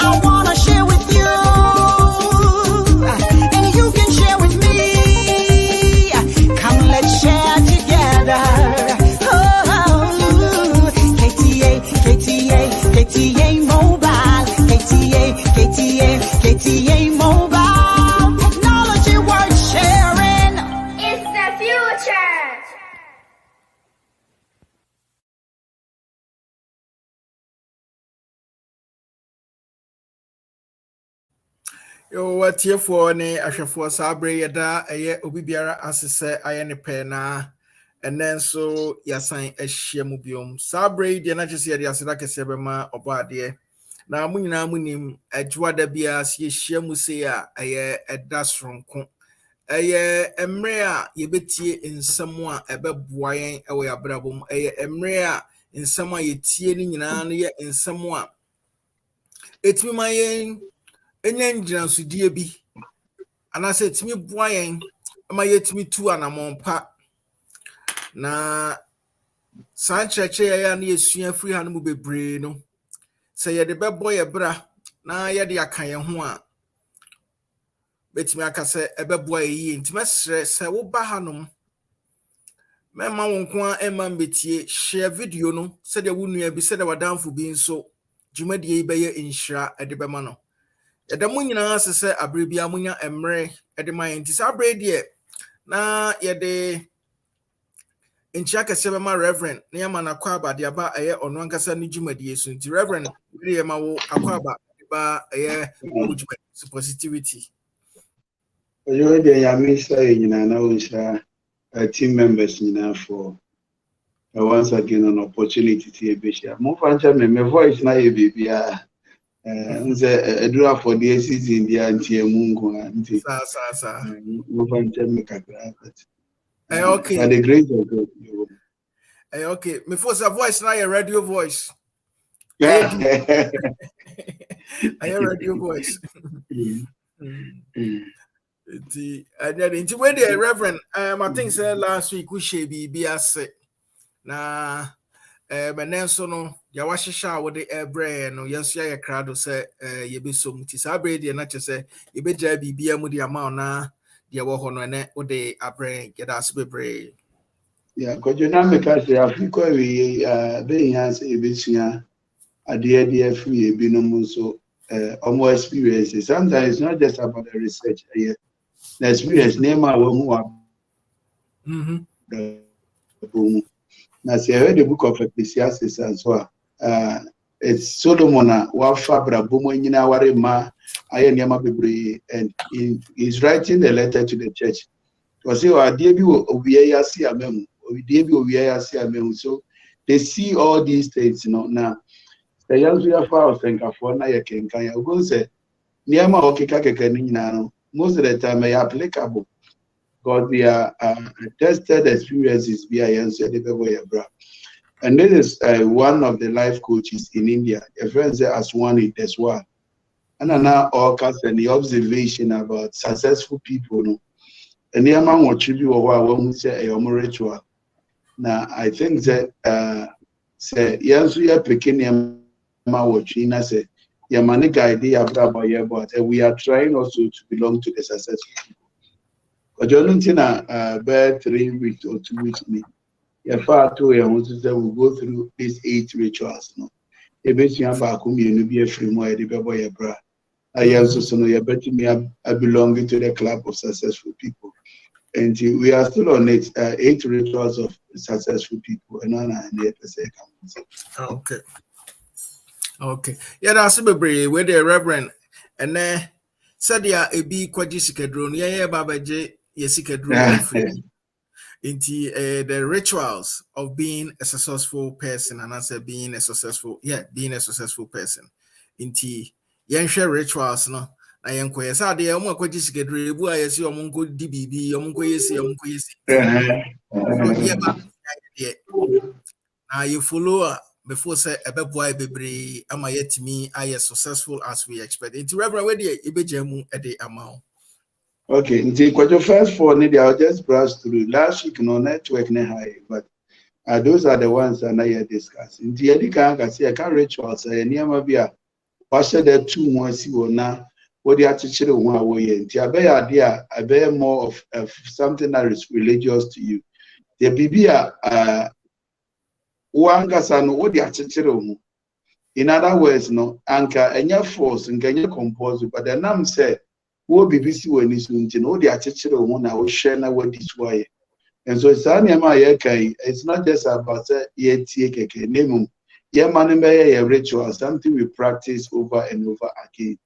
I wanna share with you, and you can share with me. Come, let's share together. Oh, KTA Mobile, KTA Mobile. Technology worth sharing. It's the future. Yo, what here for ne ahwefo sabre yeda eye obi biara asese aye ne pe na and then so yasan ahia mu biom sabre de na chese de aseda kese be ma obo ade na mu nyina mu nim adwa da bia se ahia mu se a eye eda soronko eye emre a yebetie nsem a ebeboa yen ewe abrabom eye emre a nsem a yetie ni nyina no ye nsem a etimi mayen enya ngyinansodie bi anase etimi boa yen ama yetimi tu anamompa na sancheche ya na yesua free ha no mu bebre no se ye de bebo ye bra na ye de aka ye ho a betimi aka se ebeboa ye ntime sere se wo ba hanom mema wonko a ema mbetie share video no se de wonua bi se de wadanfo bi nso dwumadie yi beye inhira ede bema no yada mu nyina asese abrebia munya emre ede man nti sabre de na yede enchia kese be ma reverend na yama na kwaba de aba eye ono ankasa ne dwumadie so nti reverend we ye ma wo akwaba ba eye dwumadie positivity You de ya mi say nyina na wonsha team members nyina for once again an opportunity to be share. Mo fancha me voice na ye bibia nze edura for the season dia anti emungu anti sa mo fancha me kakra but okay by the grace of God okay me for sa voice na your radio voice yeah I radio voice the when the reverend I think say last week we share be ase na menenso no ya wahehya wo de ebre no yenso ya krado say ye besom ti sabre de na chese ye beja bibia mu de ama na de wo ho no ne wo de abre get as bebre yeah kojo na me ka say Africa we be yan say ebesua ade free ebi no mo so almost experience sometimes it's not just about the research the experience name a wo mu na say I read the book of Ecclesiastes as well. It's Solomon wafa brabomo nyina ware ma aye niam bebre and he's writing the letter to the church. Because ade bi obiya yase amem, ade bi obiya yase amem, so they see all these things, you know. Now the young people for thinkafo na ye kenkan ya go say niam a okeka keke nyina no most of the time they are applicable. God, we are tested experiences via Yansa. And this is one of the life coaches in India. A friend said, as one it as well. And now all cast and the observation about successful people. No? And the amount of tribute of what we say a ritual. Now, I think that say, yes, we are picking him watching. I say, Yamani idea about your but we are trying also to belong to the successful people. About 3 weeks or 2 weeks, we go through these 8 rituals. No, basically back home you be a free more the boy bra. I also so no I belong to the club of successful people, and we are still on it. 8 rituals of successful people, and okay yeah that's bebre where the reverend and then said ya e bi kwaji sikadron yeah babaje yesikadron into the rituals of being a successful person and answer being a successful person into share rituals no na yenko yesa de omo kwaji sikadron ebu ayesi omo nko di bibi omo nko yesi now you follow before say boy bebre ama yetimi are successful as we expect. Into Reverend where the ibejemu e de amount. Okay, into what your first for need I'll just browse through last week no network ne high, but Those are the ones that I discuss. In the Edika, I say I can rituals, near Mabia, wash the 2 months you now. What the attitude of one way, and the idea, I bear more of something that is religious to you. The Bibia, Wangasan, what the attitude of. In other words, no, anka enya force, enya compose, but the name say, wo BBC when is no, the attitude of one, I will share now what this way. And so it's not just about name a ritual, something we practice over and over again.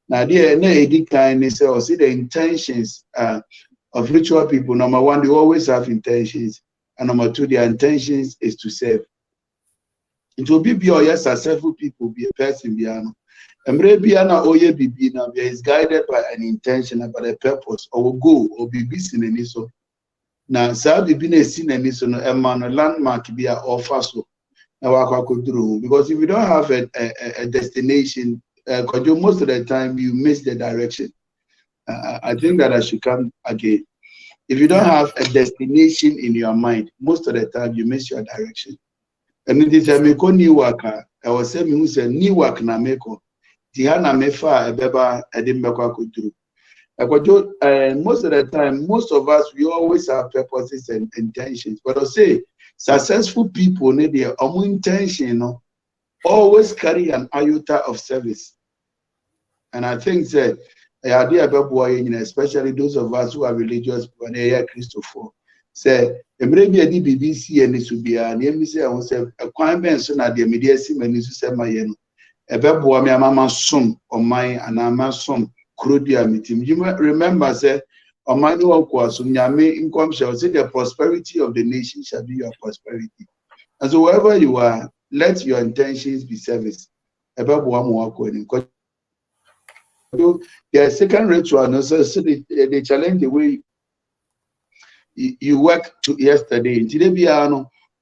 Now there kind is or see the intentions of ritual people. Number one, they always have intentions, and number two, their intentions is to serve. It will be or yes, successful people be a person biano. And maybe oye bibi now is guided by an intention, about a purpose, or goal, or be busy in so. Now, Sabi been seen and this a man a landmark be or faso. Now, because if you don't have a destination, most of the time you miss the direction. I think that I should come again. If you don't have a destination in your mind, most of the time you miss your direction. And it is a meko new worker. I was saying, who said new work na meko. Tihana mefa a beba edimeko kudru. Most of the time, most of us, we always have purposes and intentions. But I say, successful people need their own intention, always carry an iota of service. And I think that the idea about boy, especially those of us who are religious, when they are Christopher, say, maybe a BBC and this will be an embassy. I will say, a crime and so that the media see when you say my yen, a bebo, my mamma son or mine, and I'm son. You remember, say, on my new course, income shall say the prosperity of the nation shall be your prosperity. And so, wherever you are, let your intentions be service. The second ritual, they challenge the way you work to yesterday. Today,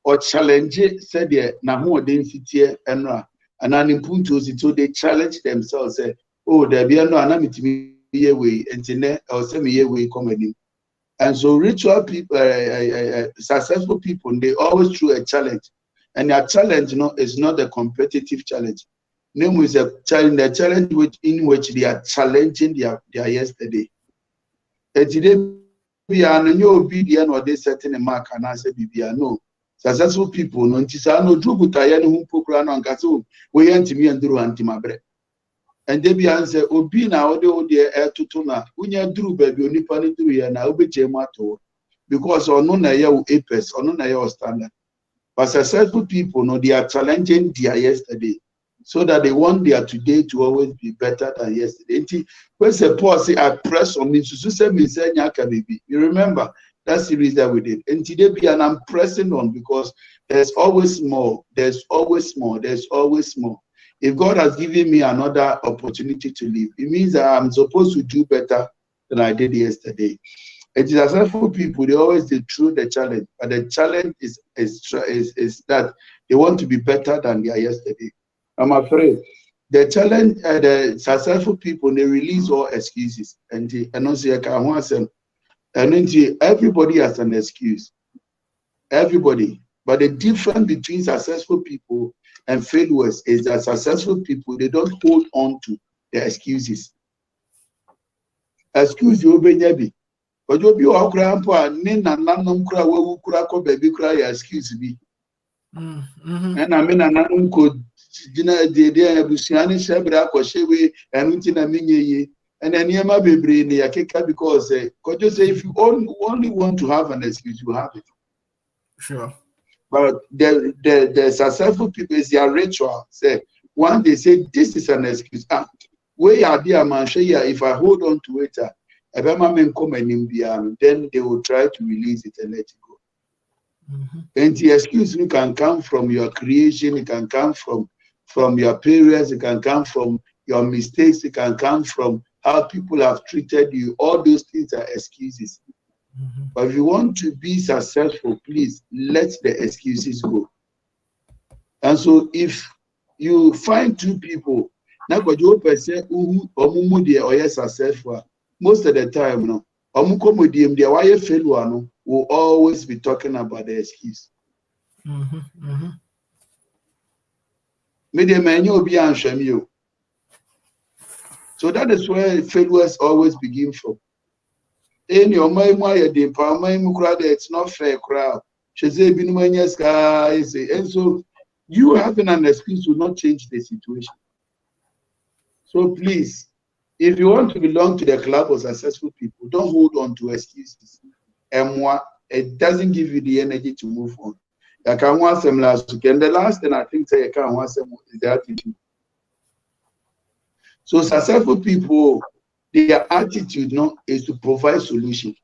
or challenge said the Nahu density and an so they challenge themselves. Say, oh, there be no anamity way and or semi way comedy. And so ritual people, successful people, they always through a challenge. And their challenge, is not a competitive challenge. Name is a challenge, the challenge in which they are challenging their yesterday. And today we are no obedient or they setting a mark and answer no. Successful people, no no drubu tayan who program on gaso, we anti and drew anti-mabre. And they be answer, Obi na ode air to tuna, unya drew baby, only panny through here now, be jemato. Because or no na ya apes, or no na ya standard. But successful people, they are challenging their yesterday, so that they want their today to always be better than yesterday. When the Paul say, I press on me, so say me say baby. You remember that series that we did. And today be and I'm pressing on because there's always more, there's always more, there's always more. If God has given me another opportunity to live, it means that I'm supposed to do better than I did yesterday. It is successful people, they always go through the challenge, but the challenge is that they want to be better than their yesterday. I'm afraid the challenge, the successful people, they release all excuses, and everybody has an excuse, everybody. But the difference between successful people and failures is that successful people, they don't hold on to their excuses. Excuse you, Benyabi. But you'll be all grandpa, Nina, Nanum cry, who crack or baby cry, excuse me. And I mean, an uncle, dinner, the idea of Luciani Shabra, Koshewe, and Untina Minye, and then Yama Baby in the Akeka because, could you say if you only want to have an excuse, you have it. Sure. But the successful people is their ritual. Say, one, they say, this is an excuse. Where are dear man, if I hold on to it, then they will try to release it and let it go. And the excuse can come from your creation, it can come from your parents, it can come from your mistakes, it can come from how people have treated you. All those things are excuses. But if you want to be successful, please let the excuses go. And so if you find two people, now what you person who or successful, most of the time, will always be talking about the excuse. Media man you be answer you. So that is where failures always begin from. In your mind, it's not fair crowd. And so you having an excuse will not change the situation. So please, if you want to belong to the club of successful people, don't hold on to excuses. It doesn't give you the energy to move on. I can want some last week. And the last thing I think I can want some is the attitude. So successful people, their attitude is to provide solution.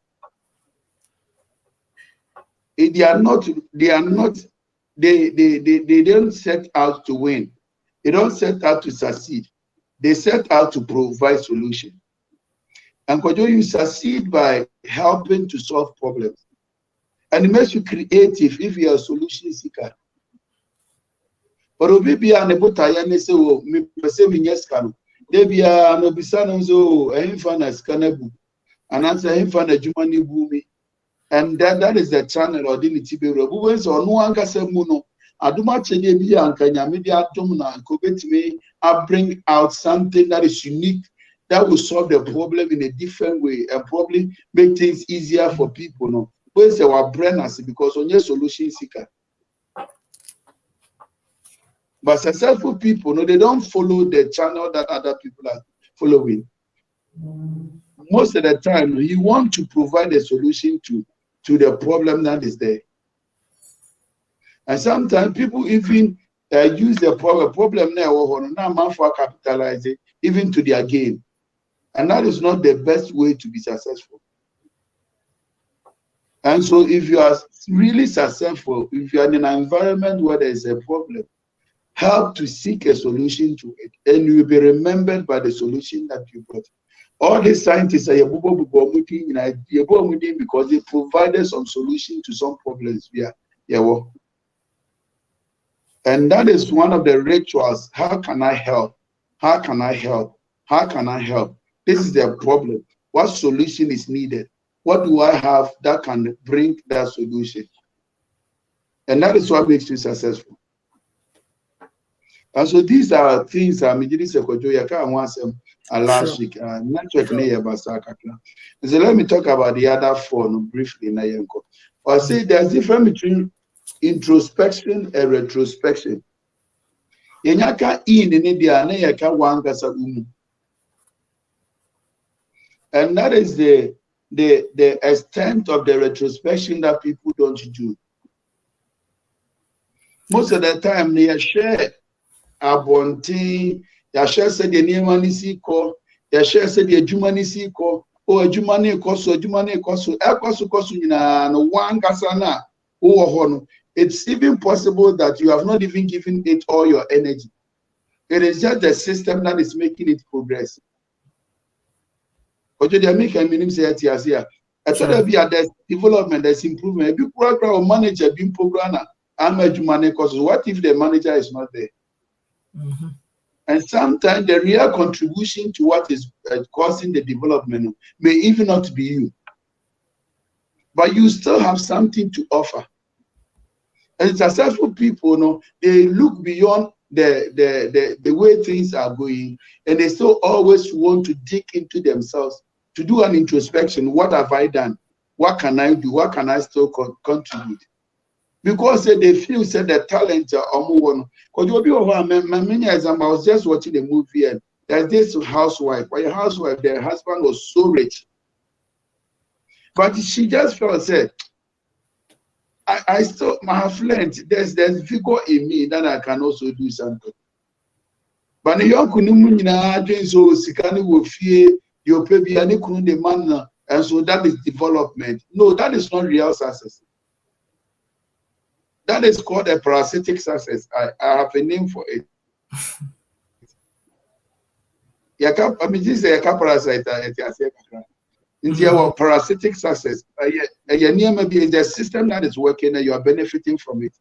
They don't set out to win. They don't set out to succeed. They set out to provide solution. And you succeed by helping to solve problems. And it makes you creative if you are a solution seeker. But obi an able to say, oh, me person me yes can. They be no bisano so infana scanabu. And answer infana jumani bumi. And that is the channel or dignity be rebu. So no one can say muno. Aduma chenye bi ankanya media atomna kobetime. I bring out something that is unique that will solve the problem in a different way and probably make things easier for people. No, where's our brain because on your solution seeker. But successful people, no, they don't follow the channel that other people are following. Most of the time, you want to provide a solution to the problem that is there. And sometimes people even use the problem now for capitalize it, even to their gain. And that is not the best way to be successful. And so if you are really successful, if you are in an environment where there is a problem, help to seek a solution to it, and you will be remembered by the solution that you brought. All these scientists are because they provided some solution to some problems. And that is one of the rituals. How can I help? How can I help? How can I help? This is the problem. What solution is needed? What do I have that can bring that solution? And that is what makes you successful. And so these are things I'm last week. So let me talk about the other four briefly. I say there's a difference between introspection and retrospection. And that is the extent of the retrospection that people don't do. Most of the time, they share abonti, they share said the name is equal, they share said the human is equal, or Jumani koso, no one gasana, it's even possible that you have not even given it all your energy. It is just the system that is making it progress. But you make a minimum say here. I thought there be there's development, there's improvement. If you program or manager being programmer, what if the manager is not there? And sometimes the real contribution to what is causing the development may even not be you, but you still have something to offer. And successful people, they look beyond the way things are going, and they still always want to dig into themselves to do an introspection. What have I done? What can I do? What can I still contribute? Because they feel the talent one. Because I was just watching the movie, and there's this housewife. But your housewife, their husband was so rich, but she just felt said, I still have learned there's figure in me that I can also do something. But the young doing so sikani will fear your baby and the man, and so that is development. No, that is not real success. That is called a parasitic success. I have a name for it. I mean, this is a parasite. Into our parasitic success. Maybe it's the system that is working and you are benefiting from it.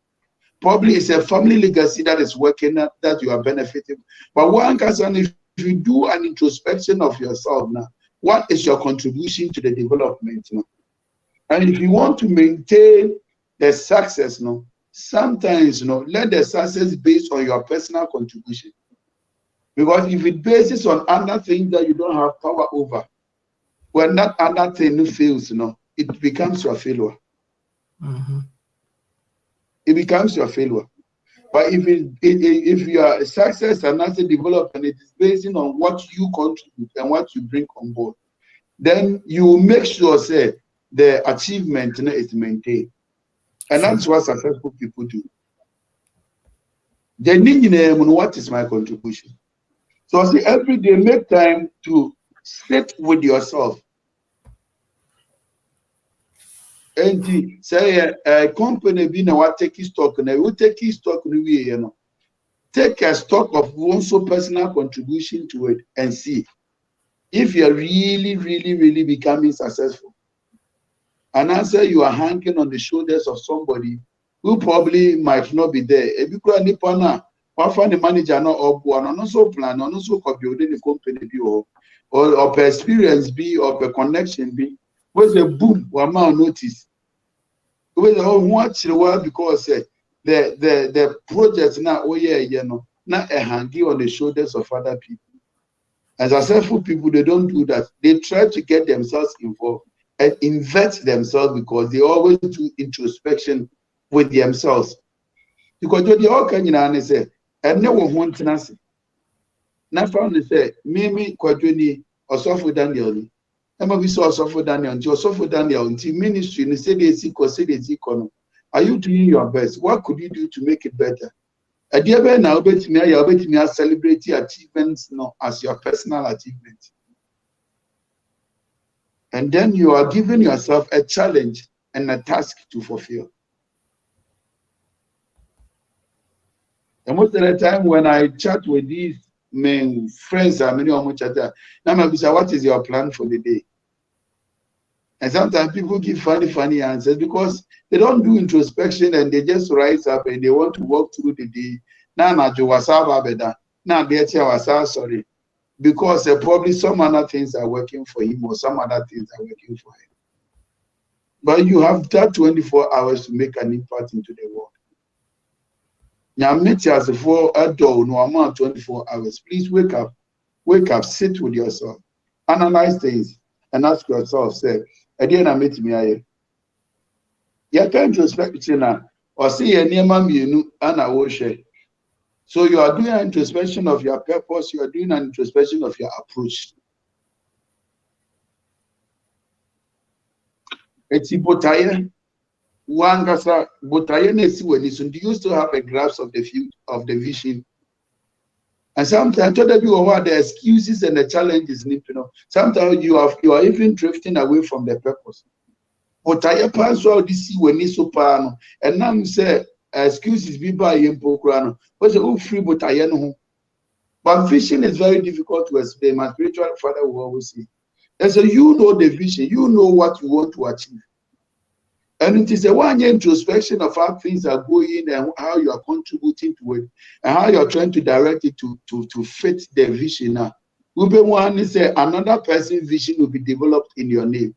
Probably it's a family legacy that is working that you are benefiting. But one can, if you do an introspection of yourself now, what is your contribution to the development? And if you want to maintain the success, sometimes, let the success based on your personal contribution. Because if it bases on other things that you don't have power over, when that other thing fails, it becomes your failure. It becomes your failure. But if your success and asset development it is based on what you contribute and what you bring on board, then you make sure say the achievement is maintained. And that's what successful people do. They need to know what is my contribution. So see, every day make time to sit with yourself. And say a company be now what take stock and we take stock take a stock of one's personal contribution to it and see if you're really becoming successful. And answer you are hanging on the shoulders of somebody who probably might not be there. If you could find the manager not up one or also plan or also building the company be or per experience be or per connection be was a boom or amount notice. With the whole watch the world because the project now not a hanging on the shoulders of other people. As successful people, they don't do that. They try to get themselves involved and invest themselves because they always do introspection with themselves. Because they all can say, and never want to answer. Now found say, Mimi Quadrini or Sopho Daniel. Emma we saw Sopho Daniel until Sopho Daniel until ministry and say they seek or say they seek. Are you doing your best? What could you do to make it better? A dear Ben, I'll bet me celebrate achievements as your personal achievement. And then you are giving yourself a challenge and a task to fulfill. And most of the time when I chat with these men, friends, now I say, what is your plan for the day? And sometimes people give funny answers because they don't do introspection and they just rise up and they want to walk through the day. Now sorry. Because probably some other things are working for him or some other things are working for him. But you have that 24 hours to make an impact into the world. Now, meet us for a door, no amount 24 hours. Please wake up, sit with yourself, analyze things, and ask yourself, say, again, I meet me. You can't introspection or see a near mammy, and I will share. So you are doing an introspection of your purpose, you are doing an introspection of your approach. It's Botaye. One gasa Botaye nesi when do you still have a grasp of the future of the vision? And sometimes the excuses and the challenges, sometimes you are even drifting away from the purpose. Botaye pass all this when so pan and now say excuses be by Yempo. What's a free Botaye no? But vision is very difficult to explain. My spiritual father will always say. And so you know the vision, you know what you want to achieve. And it is a one-year introspection of how things are going and how you are contributing to it and how you're trying to direct it to fit the vision now. One say another person's vision will be developed in your name.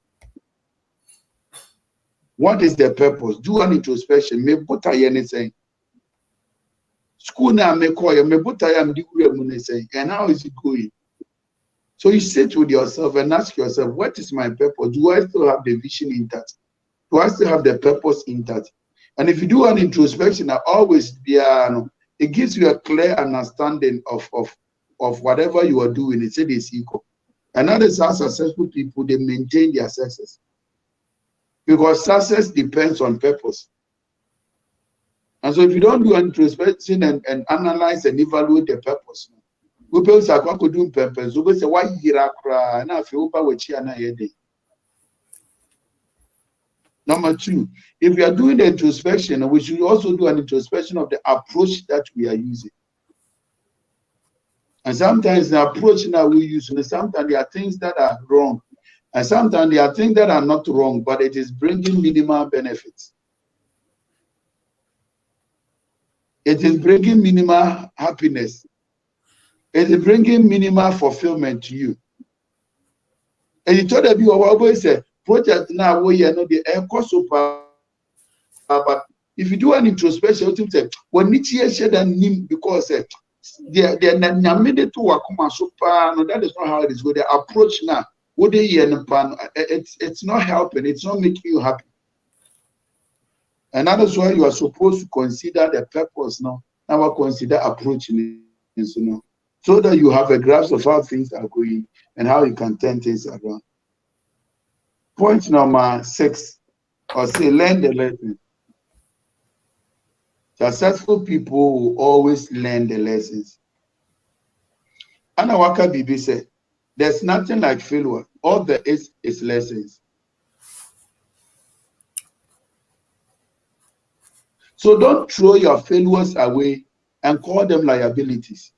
What is the purpose? Do an introspection. Me Botaye anything. School now me call you. Me Botaye am degree anything. And how is it going? So you sit with yourself and ask yourself, what is my purpose? Do I still have the vision intact? Do I still have the purpose intact? And if you do an introspection, it gives you a clear understanding of whatever you are doing. It's equal. And that is how successful people, they maintain their success. Because success depends on purpose. And so if you don't do an introspection and analyze and evaluate the purpose, people say, "What could do purpose?" People say, "Why you cry?" Now, if you open with you, Number two, if we are doing the introspection, we should also do an introspection of the approach that we are using. And sometimes the approach that we use, and sometimes there are things that are wrong, and sometimes there are things that are not wrong, but it is bringing minimal benefits. It is bringing minimal happiness. It is bringing minimal fulfillment to you. And you told me, what always say, project now we are not the air cost but if you do an introspection, you say, when Nietzsche said that name because they're to wakuma super, no, that is not how it is. With the approach now, what they it's not helping, it's not making you happy. And that is why you are supposed to consider the purpose now. Now consider approaching it, so that you have a grasp of how things are going and how you can turn things around. Point number 6, or say learn the lesson. Successful people will always learn the lessons. Anna Waka Bibi said, there's nothing like failure. All there is lessons. So don't throw your failures away and call them liabilities.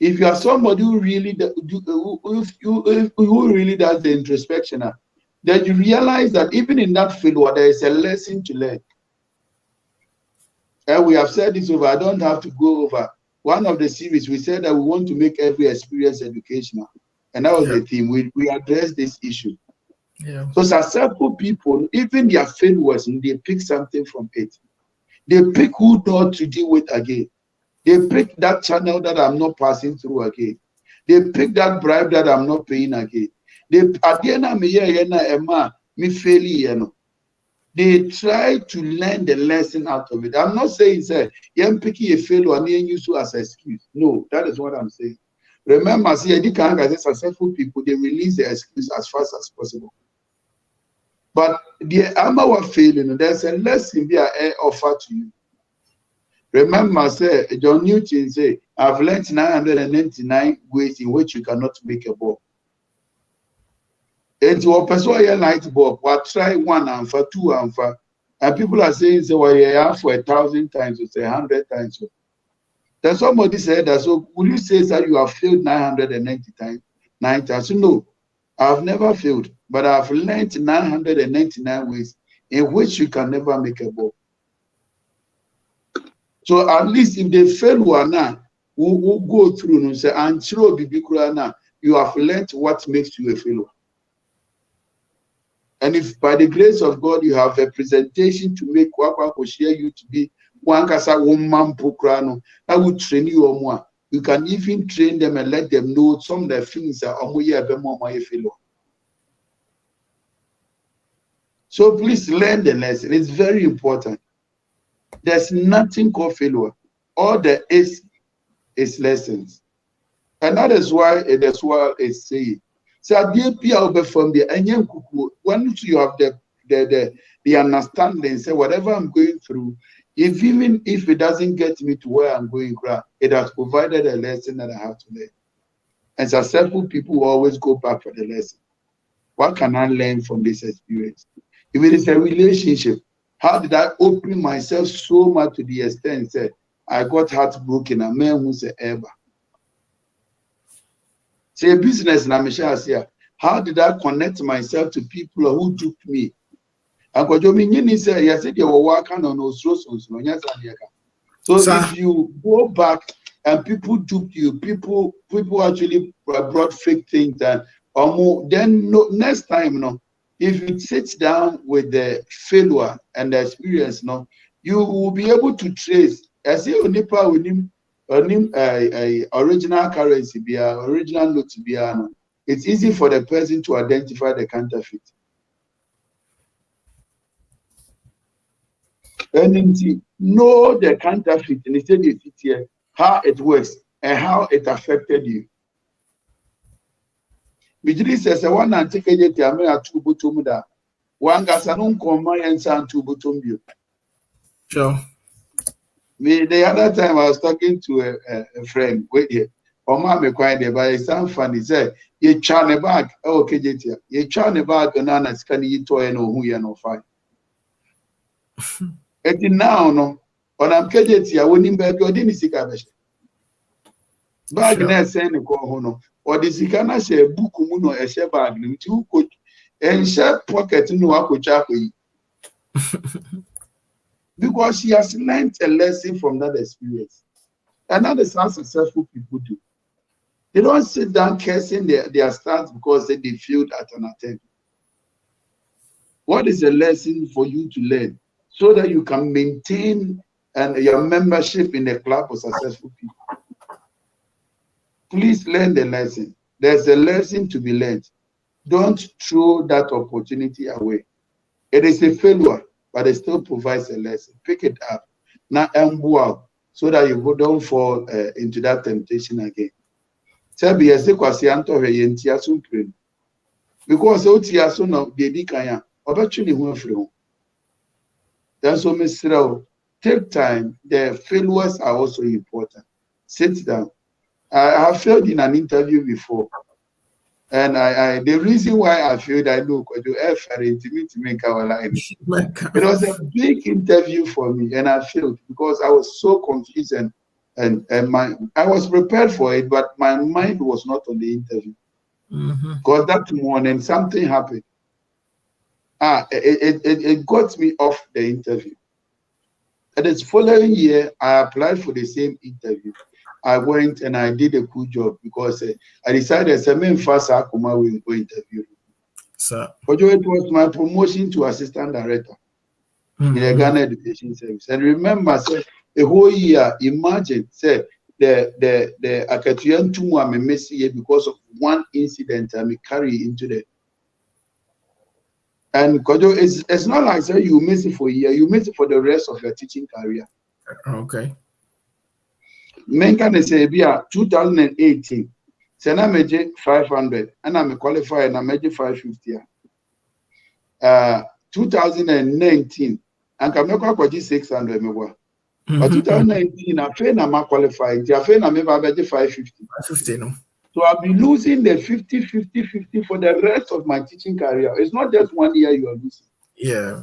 If you are somebody who really who really does the introspection, then you realize that even in that failure, there is a lesson to learn. And we have said this over. I don't have to go over. One of the series, we said that we want to make every experience educational. And that was the theme. We addressed this issue. Yeah. So successful people, even their failures, they pick something from it. They pick who not to deal with again. They pick that channel that I'm not passing through again. They pick that bribe that I'm not paying again. They try to learn the lesson out of it. I'm not saying say you're picking a failure and you use it as an excuse. No, that is what I'm saying. Remember, see, successful people, they release the excuse as fast as possible. But the armor of failing, there's a lesson be offered to you. Remember, say John Newton say, I've learned 999 ways in which you cannot make a ball. And to a person light bulb, what try 1 and for 2 and for, and people are saying, so well, yeah, for 1,000 times, or say 100 times. Then somebody said that, so will you say that you have failed 990 times? 9 times? So no, I've never failed, but I've learned 999 ways in which you can never make a ball. So at least if they fail one now, we'll go through and say, and now, you have learned what makes you a failure. And if by the grace of God you have a presentation to make will share you to be one kasa woman pokrano, I will train you or more. You can even train them and let them know some of the things that are failure. So please learn the lesson. It's very important. There's nothing called failure. All there is lessons. And that is why that's what it's saying. So from the once you have the understanding, say whatever I'm going through, even if it doesn't get me to where I'm going, it has provided a lesson that I have to learn. And successful people always go back for the lesson. What can I learn from this experience? If it is a relationship, how did I open myself so much to the extent that I got heartbroken? A man who's ever. Say business, how did I connect myself to people who duped me? So if you go back and people duped you, people actually brought fake things, and then next time, if you sit down with the failure and the experience, you will be able to trace. I say Onipa with him, original currency, original note, it's easy for the person to identify the counterfeit. And know the counterfeit, and instead you sit here, how it works and how it affected you. Bijili says, I want to take a two bottom da. One gasanum koma and san two bottom view. Sure. The other time I was talking to a friend, wait here. Oma me quiet there, but it's some funny. Say, you charn a bag, okay, you charn a bag, and Anna scan you toy no who you no fine. And now, no, on I'm KJT, I wouldn't be your dinner sick. Bag next send a call no. Or the Sikana share book muno a share bag, two coach and share pocket no akuchako. Because she has learned a lesson from that experience. And that is how successful people do. They don't sit down cursing their stance because they failed at an attempt. What is a lesson for you to learn so that you can maintain your membership in a club of successful people? Please learn the lesson. There's a lesson to be learned. Don't throw that opportunity away. It is a failure, but it still provides a lesson. Pick it up. Now, so that you don't fall into that temptation again. Because that's what Mr. Take time. The failures are also important. Sit down. I have failed in an interview before. And the reason why I failed, I know, because you have to make our line. It was a big interview for me, and I failed because I was so confused and I was prepared for it, but my mind was not on the interview. Because that morning something happened. It got me off the interview. And the following year, I applied for the same interview. I went and I did a good job because I decided to make fast interview. So it was my promotion to assistant director in the Ghana Education Service. And remember, a whole year, imagine, say, the Akatuyan Tumu I'm missing because of one incident I may carry into the. And it's not like say you miss it for a year, you miss it for the rest of your teaching career. Okay. Menka say 2018. Sena meje 500 and I'm qualified and I meje 550. 2019 and come make 600 mewa. But 2019 I fail na qualified. I fail na me meje 550. 550 no. So I'll be losing the 50 for the rest of my teaching career. It's not just 1 year you are losing. Yeah.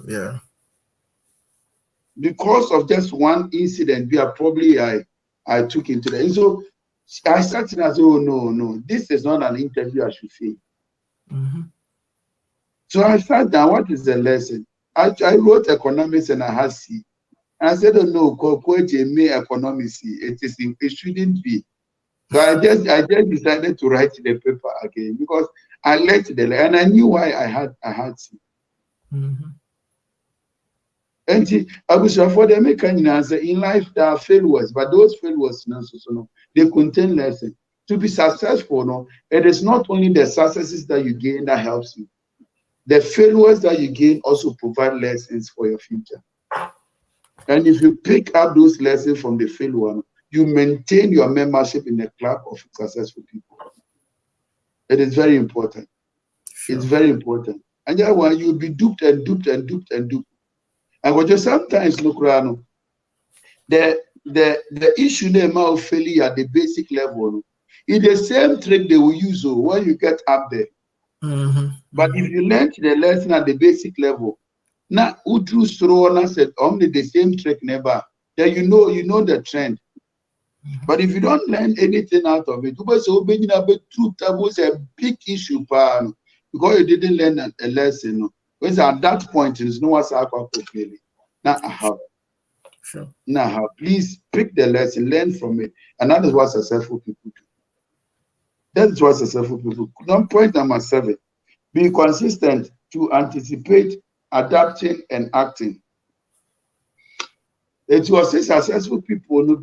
Because of just one incident, we are probably I took into that. And so I started and I said, oh no, this is not an interview I should fail. So I sat down, what is the lesson? I wrote economics and I had C. And I said, oh no, economics C. It shouldn't be. So I just decided to write the paper again because I liked and I knew why I had C. And I was for the American answer in life there are failures, but those failures they contain lessons. To be successful, it is not only the successes that you gain that helps you. The failures that you gain also provide lessons for your future. And if you pick up those lessons from the failure, you maintain your membership in the club of successful people. It is very important. Sure. It's very important. And yeah, when you'll be duped. And what you sometimes look around, the issue they might failure at the basic level is the same trick they will use when you get up there. But if you learn the lesson at the basic level, now Udru Strona said only the same trick never. Then you know the trend. But if you don't learn anything out of it, was a big issue because you didn't learn a lesson. Because at that point, there's no one's failing. Now I have. Sure. Now please pick the lesson, learn from it. And that is what successful people do. That is what successful people do. Point number 7. Be consistent to anticipate, adapting, and acting. It was successful people and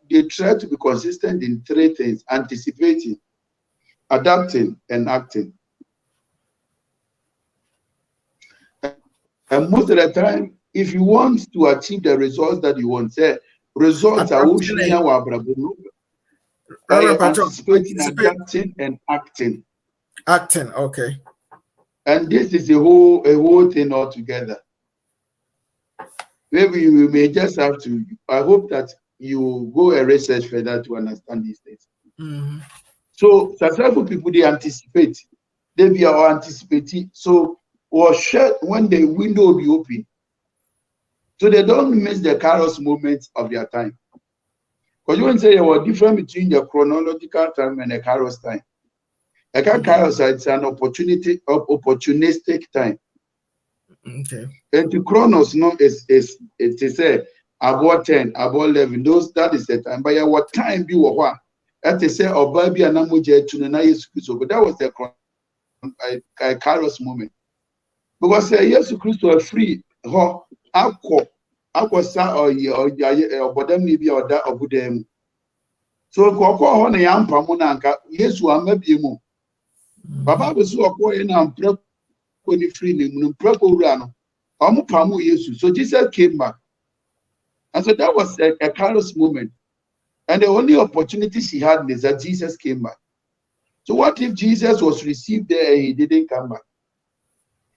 they try to be consistent in 3 things: anticipating, adapting, and acting. And most of the time, if you want to achieve the results that you want, results are anticipating, adapting, and acting. Acting, okay. And this is a whole thing altogether. Maybe you may just have to. I hope that you go and research further to understand these things. So successful people, they anticipate. They be our anticipating. So or shut when the window will be open. So they don't miss the kairos moments of their time. Because you won't say there was difference between the chronological time and the kairos time. Like kairos, it's an opportunistic time. Okay. And the chronos it is about 10, about 11. That is the time. But what time be what? That is or baby and but that was the kairos moment. Because yes, Christ was free. Ho, akọ sa or bodam ni bi oda obudem. So koko ho na ya mpamu na nka Yesu amabie mu. Baba be so okọ e na mpre ko ni free ni mu mpre ko wura no. Omo pamu Yesu. So Jesus came back. And so that was a Carlos moment. And the only opportunity she had is that Jesus came back. So what if Jesus was received there and he didn't come back?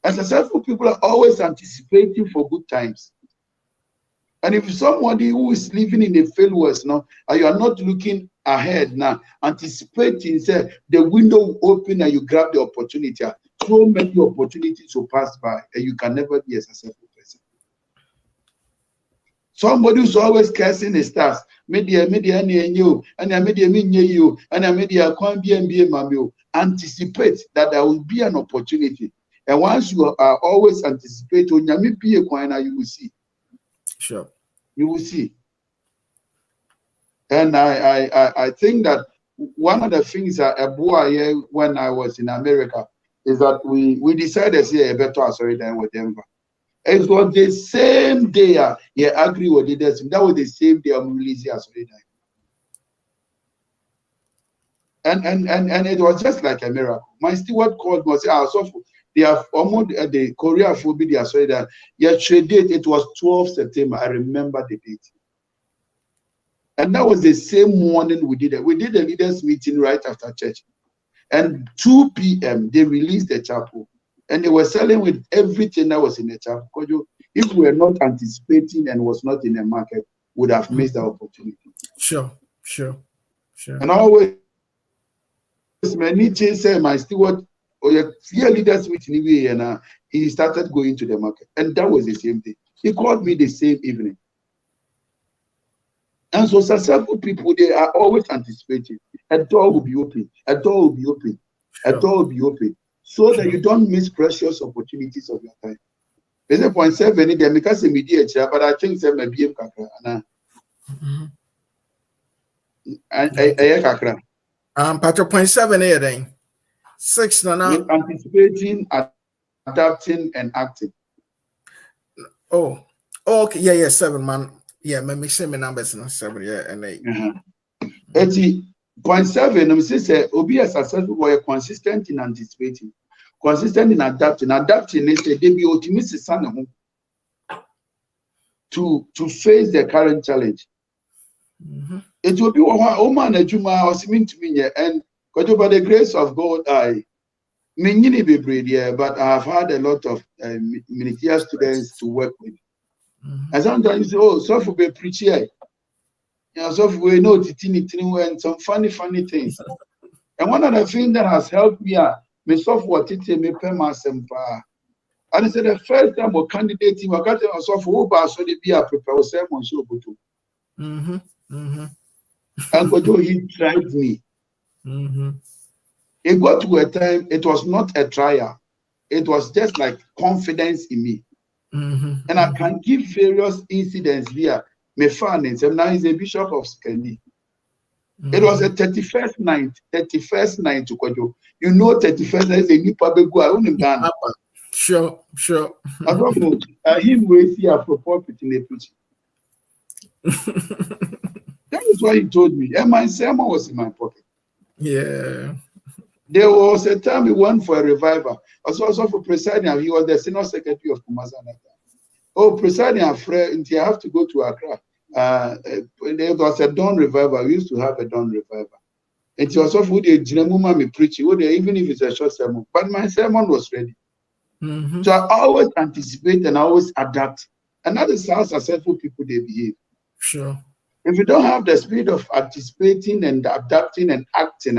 As successful people are always anticipating for good times. And if somebody who is living in a failures now, and you are not looking ahead now, anticipating, say the window will open and you grab the opportunity. So many opportunities will pass by and you can never be a successful person. Somebody who's always cursing the stars. Media, and you, and media can't be mamio. Anticipate that there will be an opportunity. And once you are always anticipate, when you be a coin, you will see. Sure. You will see. And I think that one of the things that when I was in America is that we decided to a better sorry than with Denver. It was the same day agree with it. That was the same day I'm releasing as sorry. And it was just like a miracle. My steward called me and said, they have almost the Korea phobia, they are sorry that date, it was 12 September. I remember the date. And that was the same morning we did it. We did a leaders meeting right after church. And 2 p.m. they released the chapel. And they were selling with everything that was in the chapel. If we were not anticipating and was not in the market, would have missed the opportunity. Sure. And always many say my steward fear leaders meeting and he started going to the market. And that was the same thing. He called me the same evening. And so successful people, they are always anticipating. A door will be open. A door will be open. A door will be open. So that you don't miss precious opportunities of your time. There's a 0.7 in there because a media, but I think some may be kakra. Patro 0.7 then. 6 now. Anticipating, adapting, and acting. Oh, okay. Yeah, 7 man. Yeah, me mixing my numbers now. 7, yeah, and 8. 80.7, I'm saying, be a successful boy, consistent in anticipating, consistent in adapting. Adapting is the be optimistic to face the current challenge. It will be one man a Juma was mean to me, and by the grace of God, I may be brave, but I have had a lot of military students to work with. And sometimes you say, oh, so for be preacher. So we know the and some funny things. And one of the things that has helped me me software teaching me pay myself. And it's the first time we candidate team I got a software so they be a prepare sermon show. And he tried me. It got to a time, it was not a trial. It was just like confidence in me. And I can give various incidents here. My father is a bishop of Skeni. It was a 31st night to Kojo. You know, 31st night is a new public go in Ghana. Sure. I don't know. Him way see a pulpit in the preaching. That is what he told me. And my sermon was in my pocket. Yeah. There was a time we went for a revival. Also for presiding, he was the senior secretary of Kumazana. Oh, presiding friend, you have to go to Accra. There was a dawn revival. We used to have a dawn revival. It was of the Jinamuma me preaching, even if it's a short sermon. But my sermon was ready. So I always anticipate and I always adapt. And that is how successful people they behave. Sure. If you don't have the spirit of anticipating and adapting and acting,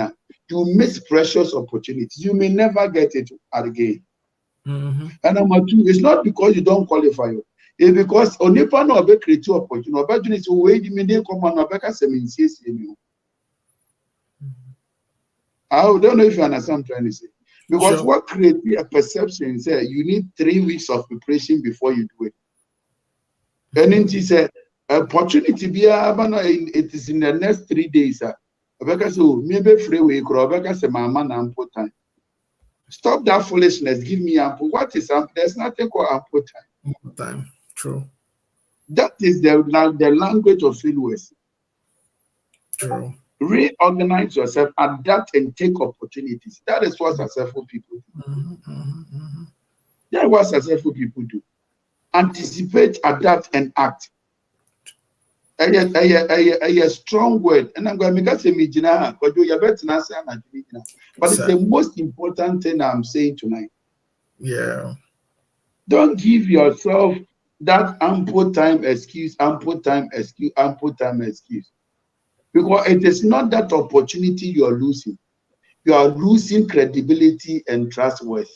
you miss precious opportunities. You may never get it again. And number 2, it's not because you don't qualify. It's because onipa no be create opportunity wey di me come on obeka semincies you. I don't know if you understand what I'm trying to say. Because what creates a perception is you need 3 weeks of preparation before you do it. And then she said, opportunity be it is in the next 3 days. Obeka so maybe free week or obeka se mama na important. Stop that foolishness. Give me ample. What is ample? There's nothing called ample time. Ample time. True. That is the language of failures. True. Reorganize yourself, adapt, and take opportunities. That is what successful people do. That's what successful people do. Anticipate, adapt, and act. A strong word. And I'm going to make a but it's the most important thing I'm saying tonight. Yeah. Don't give yourself that ample time excuse, ample time excuse, ample time excuse. Because it is not that opportunity you are losing. You are losing credibility and trustworthy.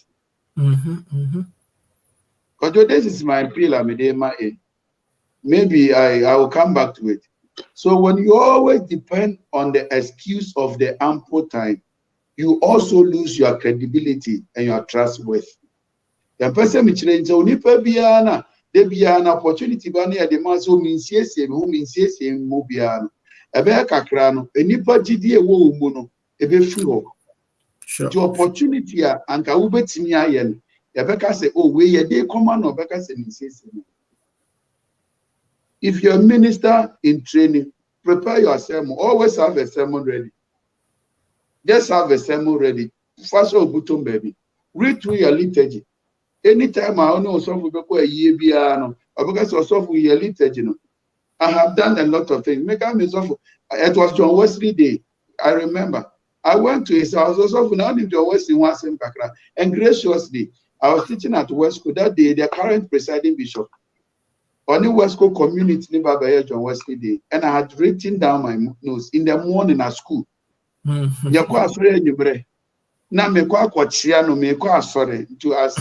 Because this is my appeal, maybe I will come back to it. So when you always depend on the excuse of the ample time, you also lose your credibility and your trustworthy. The person which means only Biana, there be an opportunity banner the man so means yes, who means yes, Mobiano. A bear cacrano, a nipa gidi a woman, a be free. The opportunity and Kaubetinian, a becker say, oh, where they command or becker say, if you're a minister in training, prepare your sermon. Always have a sermon ready. Just have a sermon ready. First of all, baby. Read through your liturgy. Anytime I know something a year beyond, because of something your liturgy, I have done a lot of things. It was John Wesley Day. I remember. I went to his house. Also, now John Wesley once in Kakra, and graciously, I was teaching at West School that day. The current presiding bishop on the West Coast community nearby John Wesley Day, and I had written down my notes in the morning at school. Now me kwa chiano me kwa sorry to as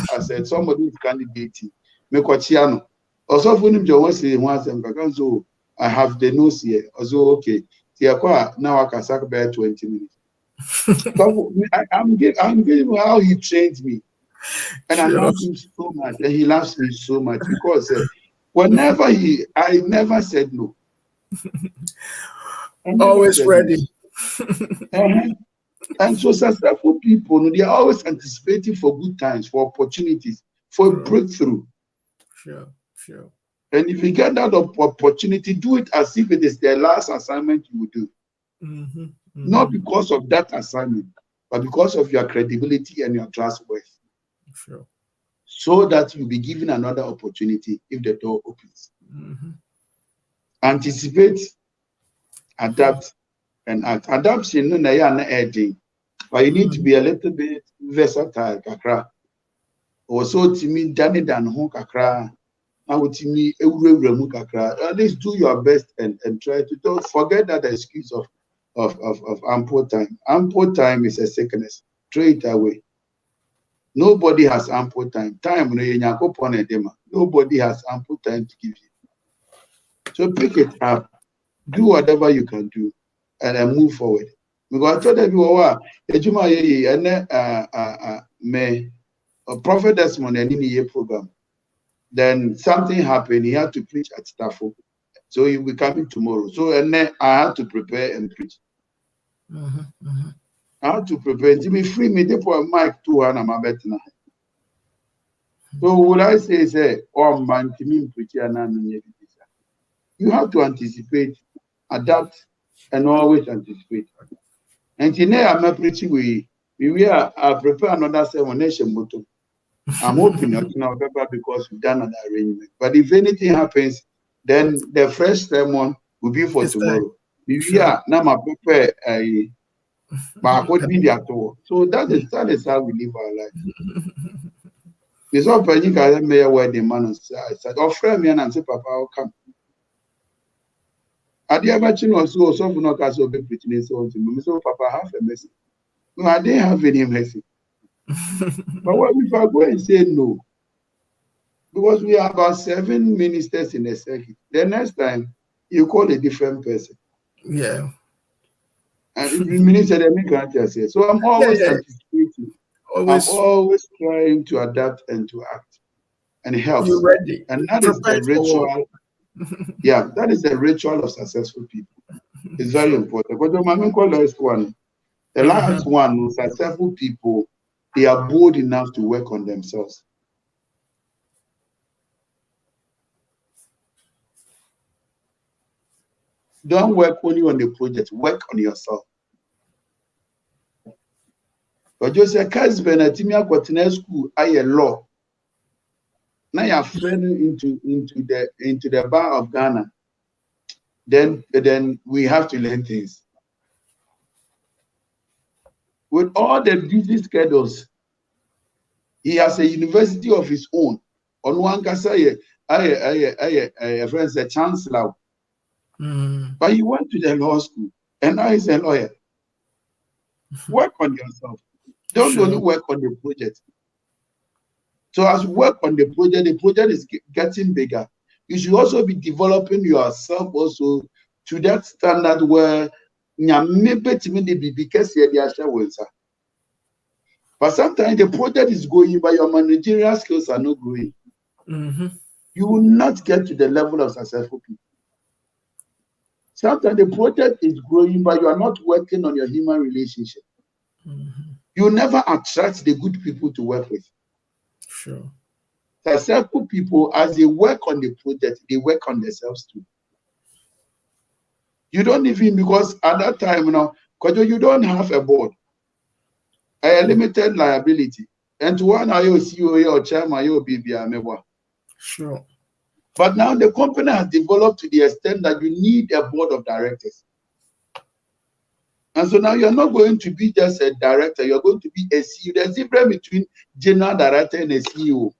somebody who's candidating me kwa chiano. Also when John Wesley once and so I have the notes here. Also okay. Now I can sack about 20 minutes. So I'm giving how he trained me. And I love him so much, and he loves me so much because whenever I never said no. Always ready. And so successful people, they are always anticipating for good times, for opportunities, for a breakthrough. Sure. And if you get that opportunity, do it as if it is the last assignment you will do. Not because of that assignment, but because of your credibility and your trustworthy. Sure. So that you'll be given another opportunity if the door opens. Anticipate, adapt, and act. Adaptation, no, but you need to be a little bit versatile, kakra. Also, to me, Danny Dan Hon kakra. Now, to me, kakra. At least do your best and try to don't forget that excuse of ample time. Ample time is a sickness. Throw it away. Nobody has ample time. Nobody has ample time to give you. So pick it up. Do whatever you can do and then move forward. Because I told everyone, a prophet Desmond and in a program. Then something happened. He had to preach at Stafford. So he'll be coming tomorrow. So and then I had to prepare and preach. I had to prepare to be free. Me they put a mic to her and I'm a better now. So what I say, oh man, to me preacher and you have to anticipate, adapt, and always anticipate. And today I'm preaching we are prepare another sermon nation motto. I'm hoping not now because we've done an arrangement. But if anything happens, then the first sermon will be for tomorrow. We are now my prepare a so that is how we live our life. It's all panic I may wear the man said, oh friend me and say, Papa, I'll come. I did ever also some not as a big preaching so Papa have a message. No, I didn't have any message. But what if I go and say no? Because we have about 7 ministers in a circuit. The next time you call a different person. Yeah. And if the minister then can't just say. So I'm always anticipating. I'm always trying to adapt and to act. And it helps. You're ready. And that is the ritual. Yeah, that is the ritual of successful people. It's very important. But the last one, successful people, they are bold enough to work on themselves. Don't work only on the project, work on yourself. But just a case Benatimia Quatina school, I law. Now you're friend into the bar of Ghana. Then we have to learn things. With all the busy schedules, he has a university of his own. On one can say, a friend, a chancellor. But he went to the law school, and now he's a lawyer. Work on yourself. Don't only work on the project. So as you work on the project is getting bigger. You should also be developing yourself also to that standard where but sometimes the project is going, but your managerial skills are not growing. You will not get to the level of successful people. Sometimes the project is growing, but you are not working on your human relationship. You never attract the good people to work with. Sure. Successful people, as they work on the project, they work on themselves too. You don't even, because at that time, you don't have a board, a limited liability. And to one, I CEO or chairman, you be Sure. But now the company has developed to the extent that you need a board of directors. And so now you're not going to be just a director, you're going to be a CEO. There's a difference between general director and a CEO.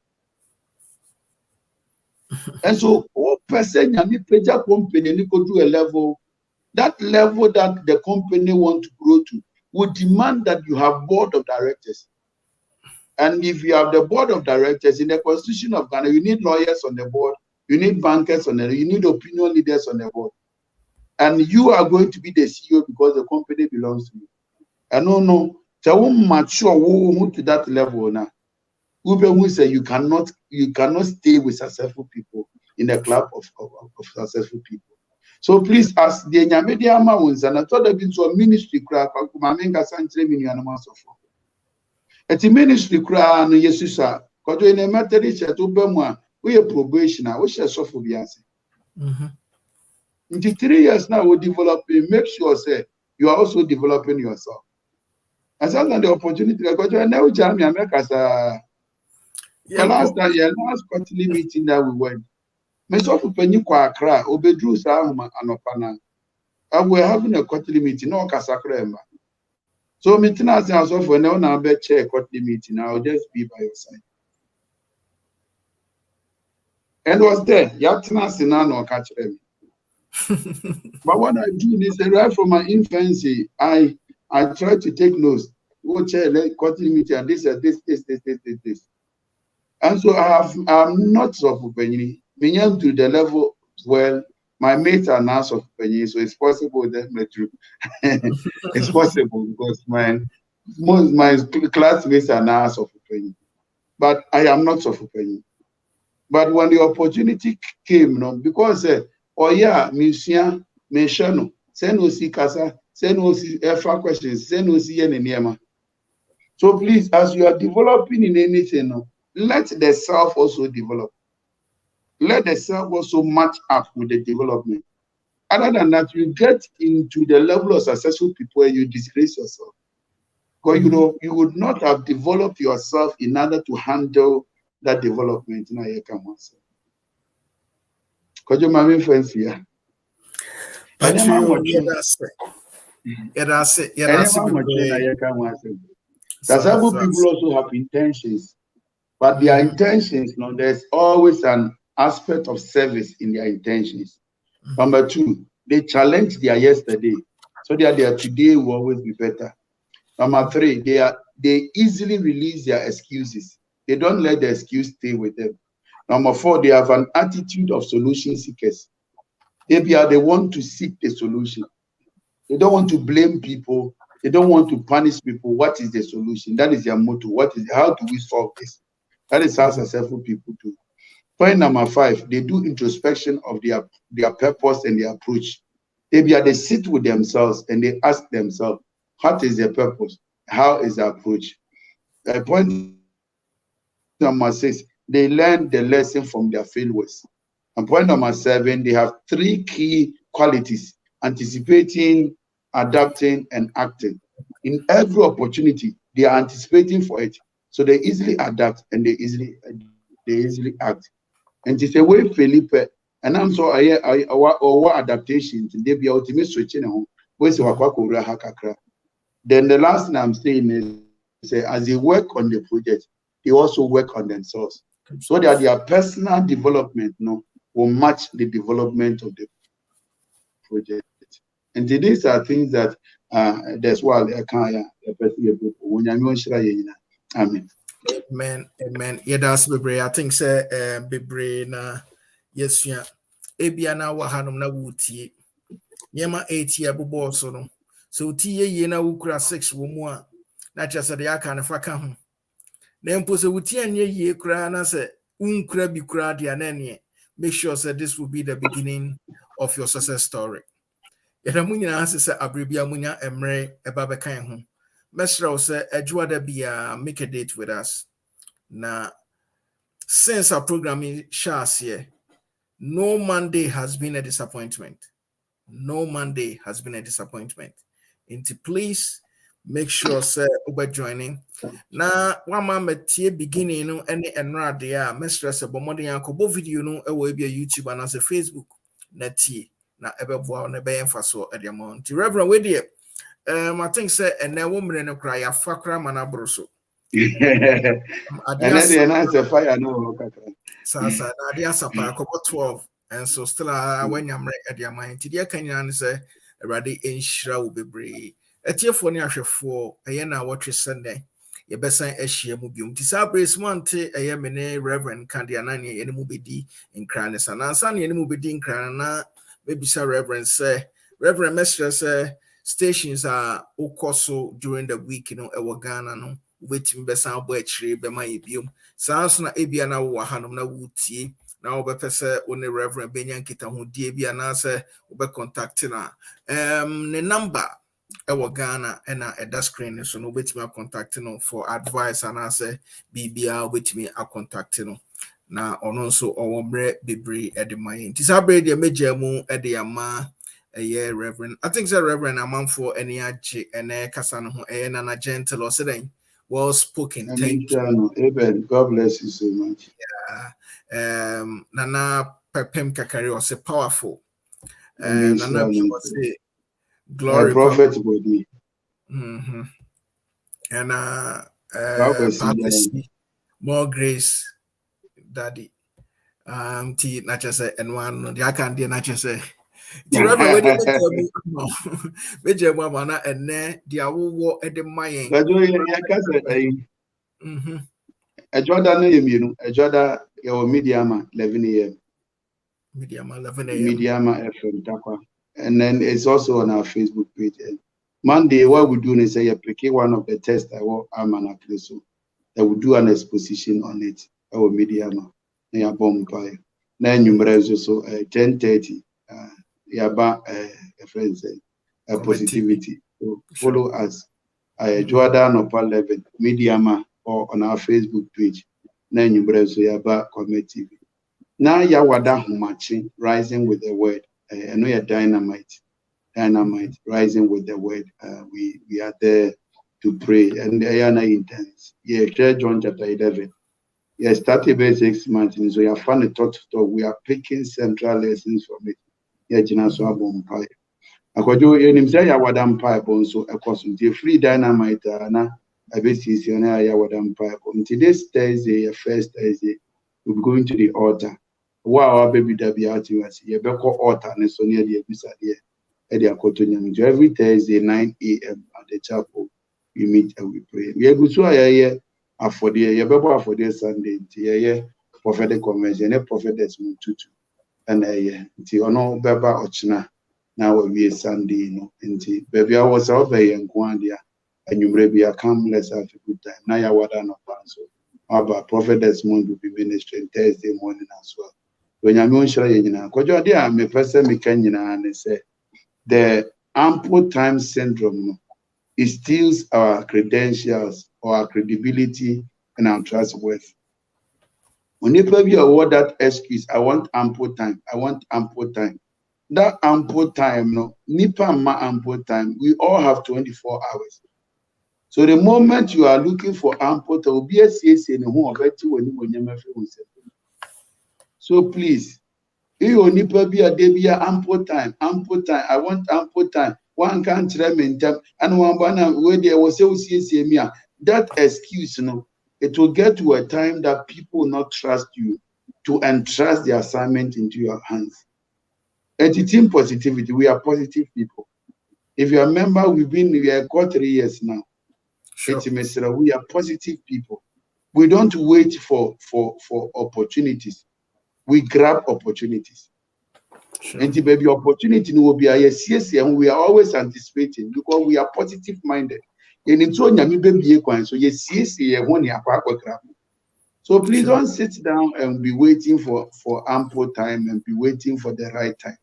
And so all person company could do a level, that level that the company want to grow to would demand that you have board of directors. And if you have the board of directors in the constitution of Ghana, you need lawyers on the board, you need bankers on the board, you need opinion leaders on the board. And you are going to be the CEO because the company belongs to you. I don't know. So mature to that level now. Ube say you cannot stay with successful people in a club of successful people. So please, as the media mounts, and I thought I've been to a ministry crowd, at the ministry crowd, Yesusa, because in a Methodist at Obama, we are probationer, we shall suffer Biansi. In 3 years now, we're developing, make sure say you are also developing yourself. And sometimes the opportunity, because you know, Jamie, America's the last quarterly meeting that we went. Myself, Penny Quakra, Obedru Sahuma, and Opana. And we're having a quarterly meeting, no Casakrema. So, meeting us ourselves when no number chair quarterly meeting, I'll just be by your side. And was there, Yatna Sinano catch them. But what I do is right from my infancy, I try to take notes. Go chair, quarterly meeting, and this. And so I'm not so penny. Meaning to the level where my mates are now so penny, so it's possible that it's possible because my classmates are now so penny. But I am not so penny. But when the opportunity came, because Musia, Meshano, send no see Casa, send no see FA questions, send no see any Niema. So please, as you are developing in anything, let the self also develop. Let the self also match up with the development. Other than that, you get into the level of successful people and you disgrace yourself. Because you would not have developed yourself in order to handle that development. Now you come on. Because you're friends here. But Successful people also have intentions. But their intentions, there's always an aspect of service in their intentions. Number 2, they challenge their yesterday, so that their today will always be better. Number 3, they easily release their excuses. They don't let the excuse stay with them. Number 4, they have an attitude of solution seekers. They want to seek the solution. They don't want to blame people. They don't want to punish people. What is the solution? That is their motto. How do we solve this? That is how successful people do. Point number 5, they do introspection of their purpose and their approach. They sit with themselves and they ask themselves, what is their purpose? How is the approach? Point number 6, they learn the lesson from their failures. And point number 7, they have 3 key qualities: anticipating, adapting, and acting. In every opportunity, they are anticipating for it. So they easily adapt and they easily act. And it's a way Felipe, and I'm so our adaptations, they be ultimate switching home. Then the last thing I'm saying is, as they work on the project, they also work on themselves, so that their personal development will match the development of the project. And these are things that that's why I can't. Amen. Amen. Yeah, that's Bebre. I think say Bebre na yes ya. Ebia na wahanum na wutie. Yema 8 year bobo so no. So tie na wukura 6 wo mu a na chese de aka na fa ka ho. Na mpo se wutie anye ye kura na se unkura bi kura de anane. Make sure that this will be the beginning of your success story. Yada munyina asese abribia munya emre eba bekan ho. Mesra say Adjei bia make a date with us. Now, since our programming shares here, no Monday has been a disappointment. No Monday has been a disappointment. And please make sure, sir, over joining. Now, one mama beginning, no, any and radia, mistress of Bomodi Uncle video, no, it will be a YouTube and as a Facebook. Nati, na ebe boa na be emfaso at the amount. Reverend Wedie, I think, sir, and that woman in a cry, a fakra manabroso. And then the answer fire no. Sasa adia sapa kobo 12 and so still when yam at their mind ti dia kan say awrade enhira wo bebre etiefo ne ahwefo eye na watwe Sunday ye besan ahia mu biom ti sa brace monte eye me ne Reverend Kandiana ne ye ne mu bedi nkran ne sanansa ne ye ne mu bedi nkran na bebisa Reverend say Reverend Mestre say stations are okoso during the week e Ghana no waiting besan bo akire be ma ye biom sans na ebia na wo hanom na wutie na wo bepese one Reverend Benyan kita ho die bia na se wo be contact na ne number e Ghana na e da screen so no betimi contact no for advice and say bibia betimi contact no na ono nso owo mre bebre e de man ti sa bre de meja mu e de ama yeah, Reverend. I think the Reverend Amanfo D.N.Adjei and kasa no ho na gentle or saying well spoken. Thank you. Amen. God bless you so much. Yeah. Nana Pepem Kakari was a powerful. Nana was a glory prophet with me. And more grace, Daddy. T not just say and one the I can't do not just say. The Reverend Major Mamma and then the awo at the Mayan. A Jordan, a Jordan, your Mediama 11 a.m. Mediama 11 a.m. Mediama FM Takwa. And then it's also on our Facebook page. Monday, what we do is say, pick one of the tests I will Amana so that we do an exposition on it. Our Mediama, near Bombay. Then you also 10:30. Yaba friends positivity. So follow us. Jordan upper level Mediama or on our Facebook page. Then you Yaba Comment TV. Now Yawada Humachi rising with the word. I know you're dynamite, rising with the word. We are there to pray and Ayana intense. Yeah, John chapter 11. Yeah, started by 6 months, and so you have found a thought. We are picking central lessons from it. Yeah, Jinaso Abompire. Akojo yenimsa ya wadam pipe so ekoso the free dynamite na abesisi na ya wadam pipe. Today's Thursday, first Thursday, we'll be going to the altar. Wow, baby dabi ati wasi. Ye beko altar ne so near the ebisa there. E dey akoto nyam. Every Thursday 9 a.m. at the chapel we meet and we pray. We go to aye afode ye beko afode Sunday. Ye prophetic convention, e prophet Desmond Tutu. And nti ono beba ochina na we Sunday no nti baby I was out by enko dia anwumre bia come let's have a good time na ya wada no so about prophet Desmond will be ministering Thursday morning as well when you am share nyina kojo dia me pese me kan nyina ne say the ample time syndrome no it steals our credentials or our credibility and our trustworthiness. When you award that excuse, I want ample time. I want ample time. That ample time, no, nipa ma ample time. We all have 24 hours. So the moment you are looking for ample time, will be a CSA in the home of it when you. So please, you nipa be a debia ample time, ample time. I want ample time. One can't remain time, and one banner where there was a CSA. That excuse, no. It will get to a time that people will not trust you to entrust the assignment into your hands. And it's in positivity. We are positive people. If you remember, we are got 3 years now. Sure. We are positive people. We don't wait for opportunities. We grab opportunities. Sure. And the opportunity will be a yes, and we are always anticipating because we are positive minded. And it's so so please don't sit down and be waiting for ample time and be waiting for the right time.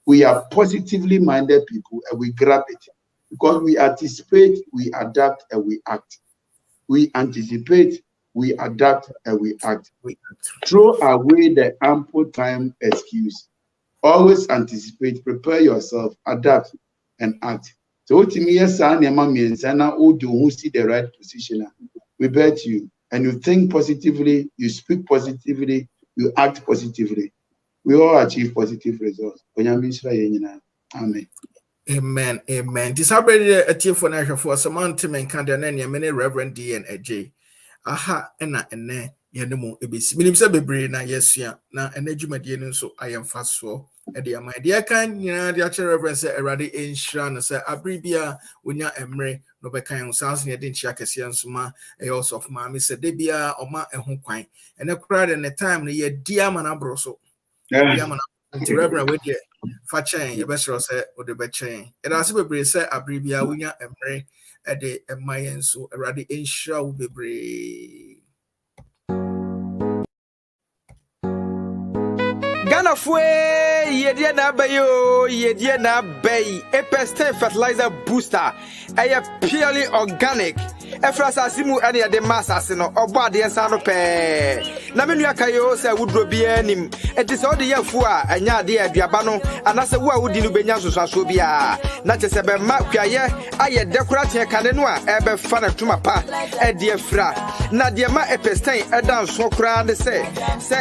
We are positively minded people and we grab it because we anticipate, we adapt, and we act. We anticipate, we adapt, and we act. Throw away the ample time excuse. Always anticipate, prepare yourself, adapt, and act. So to me, yes, who see the right position. We bet you, and you think positively, you speak positively, you act positively. We all achieve positive results. Amen. Amen. Amen. This already a team for national for some and Canada, many Reverend D.N.Adjei. Aha, ene yenemo ebesi. Minim se bebre na yesua na enadwuma die no so ayem faso. Ede am idea kan nyina de ache Reverend se erade enhira no se abribia onya emre no be kan sounds ne de nchia kese nsoma e also of ma me se de bia oma eho kwan. Ene kura de ne time no ye dia mana bro so. Dia mana nti Reverend we de fa chen ye be sure se o de be chen. E da se bebre se abribia onya emre ede emayen so erade enhira wo bebre. Ghana fue D.N.Adjei Epeste fertilizer booster. Purely organic. Efrasa simu any de massa no oba de ensano pe. Na menu akayo se wudro bia nim. Enti se ode yafu a anya de aduaba no anase wo a wudi no benya soso bia. Na chese be ma kwaye aye dekorate kane no a ebe fa na tuma pa e de fra. Na de ma epeste edan so kra de se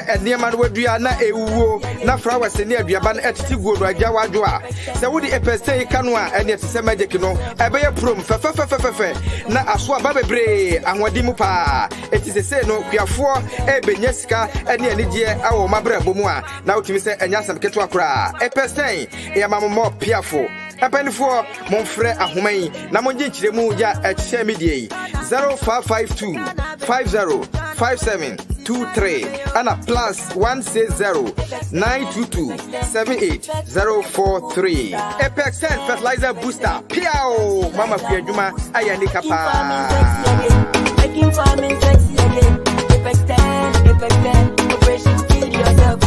enema no wadua na ewuwo na flowers ne aduaba na etiti guo no agya wadwo a. Se wudi epeste kanu a ene tese magic no ebe ye prom fe na aso bebre ahwadi mu pa etise se no kuafo ebenye sika ene anigye awo mabrabo mu a na otimi se enyasam keto akora epesen e mammo piafo epenfo monfre ahoman na monje nkiremu ya ehye medie 0552 505723 ana plus 160 922 78043 epesen fertilizer booster piao mama fiaduma ayani kapa making farming sexy again. Operation feed yourself.